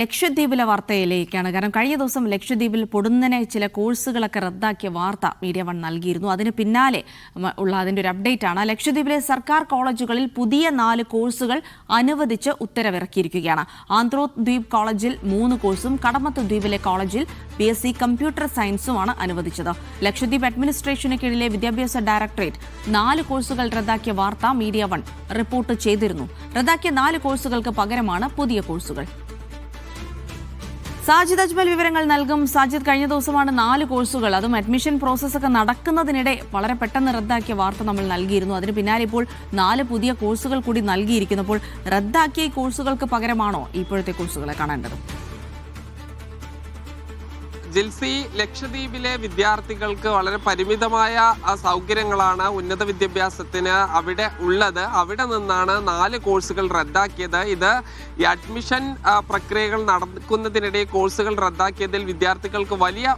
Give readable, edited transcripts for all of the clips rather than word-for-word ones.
ലക്ഷദ്വീപിലെ വാർത്തയിലേക്കാണ്. കാരണം കഴിഞ്ഞ ദിവസം ലക്ഷദ്വീപിൽ പൊടുന്നനെ ചില കോഴ്സുകളൊക്കെ റദ്ദാക്കിയ വാർത്ത മീഡിയ വൺ നൽകിയിരുന്നു. അതിന് പിന്നാലെ ഉള്ള അതിൻ്റെ ഒരു അപ്ഡേറ്റ് ആണ്. ലക്ഷദ്വീപിലെ സർക്കാർ കോളേജുകളിൽ പുതിയ 4 കോഴ്സുകൾ അനുവദിച്ച് ഉത്തരവിറക്കിയിരിക്കുകയാണ്. ആന്ത്രോദ്വീപ് കോളേജിൽ 3 കോഴ്സും കടമത്ത് ദ്വീപിലെ കോളേജിൽ BSc കമ്പ്യൂട്ടർ സയൻസുമാണ് അനുവദിച്ചത്. ലക്ഷദ്വീപ് അഡ്മിനിസ്ട്രേഷന് കീഴിലെ വിദ്യാഭ്യാസ ഡയറക്ടറേറ്റ് 4 കോഴ്സുകൾ റദ്ദാക്കിയ വാർത്ത മീഡിയ വൺ റിപ്പോർട്ട് ചെയ്തിരുന്നു. റദ്ദാക്കിയ 4 കോഴ്സുകൾക്ക് പകരമാണ് പുതിയ കോഴ്സുകൾ. സാജിദ് അജ്മൽ വിവരങ്ങൾ നൽകും. സാജിദ്, കഴിഞ്ഞ ദിവസമാണ് 4 കോഴ്സുകൾ, അതും അഡ്മിഷൻ പ്രോസസ്സൊക്കെ നടക്കുന്നതിനിടെ വളരെ പെട്ടെന്ന് റദ്ദാക്കിയ വാർത്ത നമ്മൾ നൽകിയിരുന്നു. അതിന് പിന്നാലെ ഇപ്പോൾ 4 പുതിയ കോഴ്സുകൾ കൂടി നൽകിയിരിക്കുന്നു. അപ്പോൾ റദ്ദാക്കിയ കോഴ്സുകൾക്ക് പകരമാണോ ഇപ്പോഴത്തെ കോഴ്സുകളെ കാണേണ്ടത്? ജിൽസി, ലക്ഷദ്വീപിലെ വിദ്യാർത്ഥികൾക്ക് വളരെ പരിമിതമായ സൗകര്യങ്ങളാണ് ഉന്നത വിദ്യാഭ്യാസത്തിന് അവിടെ ഉള്ളത്. അവിടെ നിന്നാണ് 4 കോഴ്സുകൾ റദ്ദാക്കിയത്. ഇത് ഈ അഡ്മിഷൻ പ്രക്രിയകൾ നടക്കുന്നതിനിടെ കോഴ്സുകൾ റദ്ദാക്കിയതിൽ വിദ്യാർത്ഥികൾക്ക് വലിയ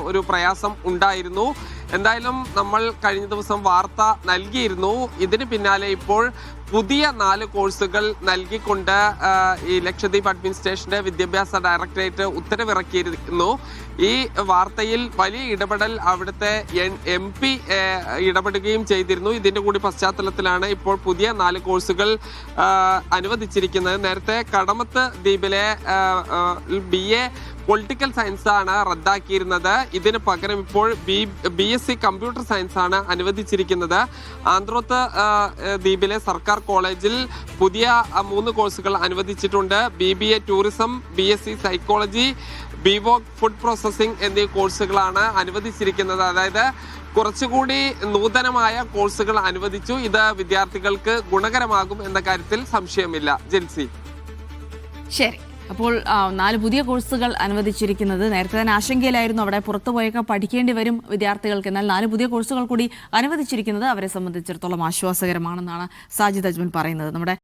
ഒരു പ്രയാസം ഉണ്ടായിരുന്നു. എന്തായാലും നമ്മൾ കഴിഞ്ഞ ദിവസം വാർത്ത നൽകിയിരുന്നു. ഇതിന് പിന്നാലെ ഇപ്പോൾ പുതിയ 4 കോഴ്സുകൾ നൽകിക്കൊണ്ട് ഈ ലക്ഷദ്വീപ് അഡ്മിനിസ്ട്രേഷന്റെ വിദ്യാഭ്യാസ ഡയറക്ടറേറ്റ് ഉത്തരവിറക്കിയിരുന്നു. ഈ വാർത്തയിൽ വലിയ ഇടപെടൽ അവിടുത്തെ MP ഇടപെടുകയും ചെയ്തിരുന്നു. ഇതിന്റെ കൂടി പശ്ചാത്തലത്തിലാണ് ഇപ്പോൾ പുതിയ 4 കോഴ്സുകൾ അനുവദിച്ചിരിക്കുന്നത്. നേരത്തെ കടമത്ത് ദ്വീപിലെ BA പൊളിറ്റിക്കൽ സയൻസ് ആണ് റദ്ദാക്കിയിരുന്നത്. ഇതിന് പകരം ഇപ്പോൾ BSc കമ്പ്യൂട്ടർ സയൻസ് ആണ് അനുവദിച്ചിരിക്കുന്നത്. ആന്ത്രോത്ത് ദ്വീപിലെ സർക്കാർ കോളേജിൽ പുതിയ 3 കോഴ്സുകൾ അനുവദിച്ചിട്ടുണ്ട്. BBA tourism, BSc psychology, BVoc food processing എന്നീ കോഴ്സുകളാണ് അനുവദിച്ചിരിക്കുന്നത്. അതായത് കുറച്ചുകൂടി നൂതനമായ കോഴ്സുകൾ അനുവദിച്ചു. ഇത് വിദ്യാർത്ഥികൾക്ക് ഗുണകരമാകും എന്ന കാര്യത്തിൽ സംശയമില്ല. ജിൽസി, ശരി. അപ്പോൾ 4 പുതിയ കോഴ്സുകൾ അനുവദിച്ചിരിക്കുന്നത്. നേരത്തെ തന്നെ ആശങ്കയിലായിരുന്നു അവിടെ പുറത്തുപോയൊക്കെ പഠിക്കേണ്ടി വരും വിദ്യാർത്ഥികൾക്ക്. എന്നാൽ 4 പുതിയ കോഴ്സുകൾ കൂടി അനുവദിച്ചിരിക്കുന്നത് അവരെ സംബന്ധിച്ചിടത്തോളം ആശ്വാസകരമാണെന്നാണ് സാജിദ് അജ്മൽ പറയുന്നത്. നമ്മുടെ